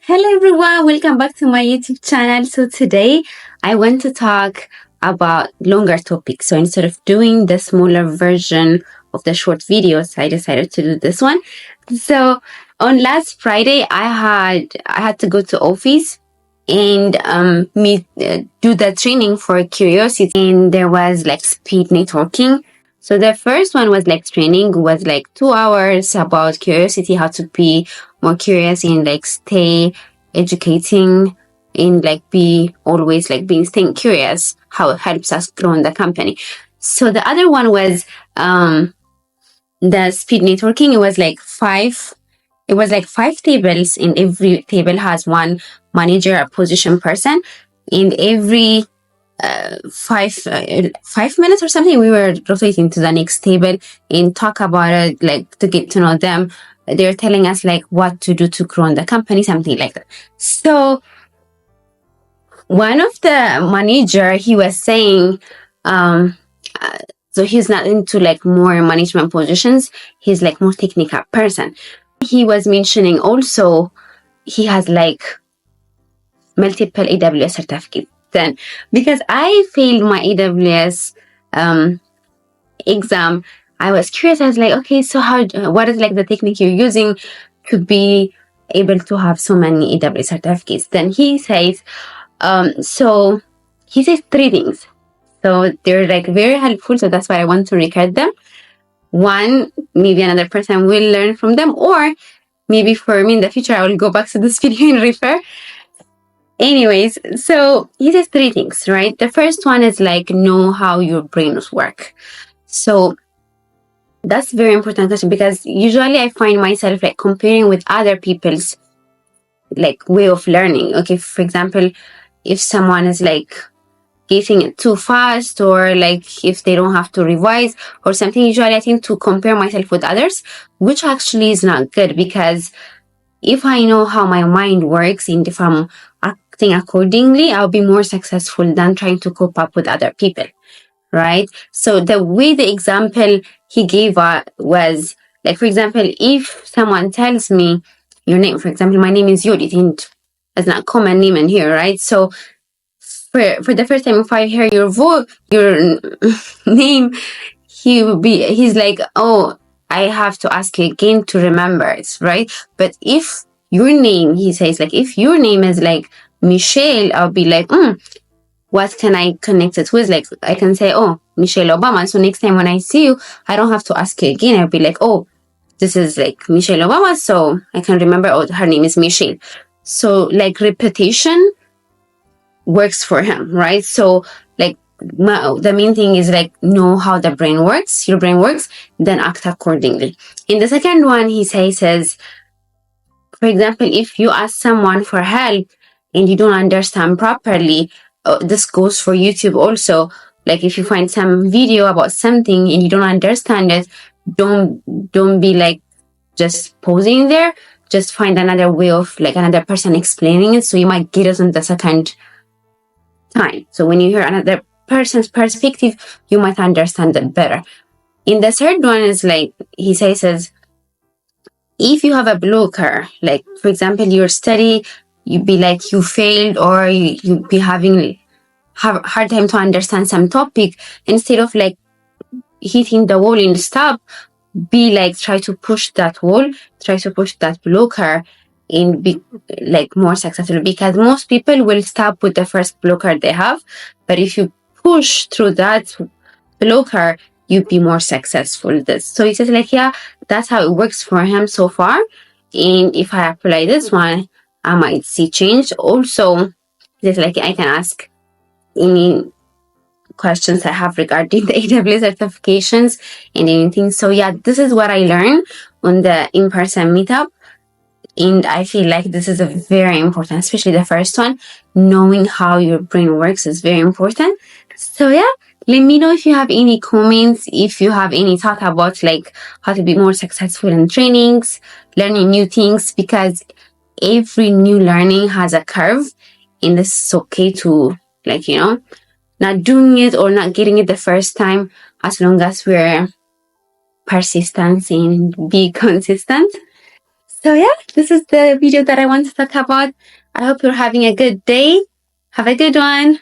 Hello everyone, welcome back to my YouTube channel. So today I want to talk about longer topics. So instead of doing the smaller version of the short videos, I decided to do this one. So on last Friday, I had to go to office and do the training for curiosity, and there was like speed networking. So the first one was like training, was like 2 hours about curiosity, how to be more curious and like stay educating and like be always like being staying curious, how it helps us grow in the company. So the other one was the speed networking. It was like five tables, and every table has one manager, a position person. In every 5 minutes or something, we were rotating to the next table and talk about it, like to get to know them. They're telling us like what to do to grow in the company, something like that. So one of the manager, he was saying, so he's not into like more management positions. He's like more technical person. He was mentioning also he has like multiple AWS certificates. Then because I failed my AWS exam, I was curious. I was like, okay, so what is like the technique you're using to be able to have so many AWS certificates? Then he says, so he says three things. So they're like very helpful. So that's why I want to record them. One, maybe another person will learn from them, or maybe for me in the future, I will go back to this video and refer. Anyways, so he says three things, right? The first one is like know how your brains work. So that's very important question, because usually I find myself like comparing with other people's like way of learning. Okay, for example, if someone is like getting it too fast, or like if they don't have to revise or something, usually I tend to compare myself with others, which actually is not good, because if I know how my mind works and if I'm acting accordingly, I'll be more successful than trying to cope up with other people, right? So the way the example he gave was like, for example, if someone tells me your name, for example, my name is Yodit, and it's not a common name in here, right? So for the first time, if I hear your name, he's like, oh, I have to ask you again to remember it, right? But if your name, he says, like, if your name is like Michelle, I'll be like, what can I connect it with? Like, I can say, oh, Michelle Obama. So next time when I see you, I don't have to ask you again. I'll be like, oh, this is like Michelle Obama. So I can remember, oh, her name is Michelle. So like repetition works for him, right? So like the main thing is like know how the brain works, your brain works, then act accordingly. In the second one, he says, for example, if you ask someone for help and you don't understand properly, this goes for YouTube also. Like if you find some video about something and you don't understand it, don't be like just pausing there. Just find another way of like another person explaining it, so you might get it on the second time. So when you hear another person's perspective, you might understand it better. In the third one is like he says, if you have a blocker, like for example, your study, you be like you failed, or you be having hard time to understand some topic, instead of like hitting the wall and stop, be like try to push that wall, try to push that blocker and be like more successful, because most people will stop with the first blocker they have, but if you push through that blocker, you be more successful. So he says like, yeah, that's how it works for him so far, and if I apply this one, I might see change. Also, just like I can ask any questions I have regarding the AWS certifications and anything. So yeah, this is what I learned on the in-person meetup. And I feel like this is a very important, especially the first one. Knowing how your brain works is very important. So yeah, let me know if you have any comments, if you have any thought about like how to be more successful in trainings, learning new things, because every new learning has a curve, and this is okay to like, not doing it or not getting it the first time, as long as we're persistent and be consistent. So yeah, this is the video that I want to talk about. I hope you're having a good day. Have a good one.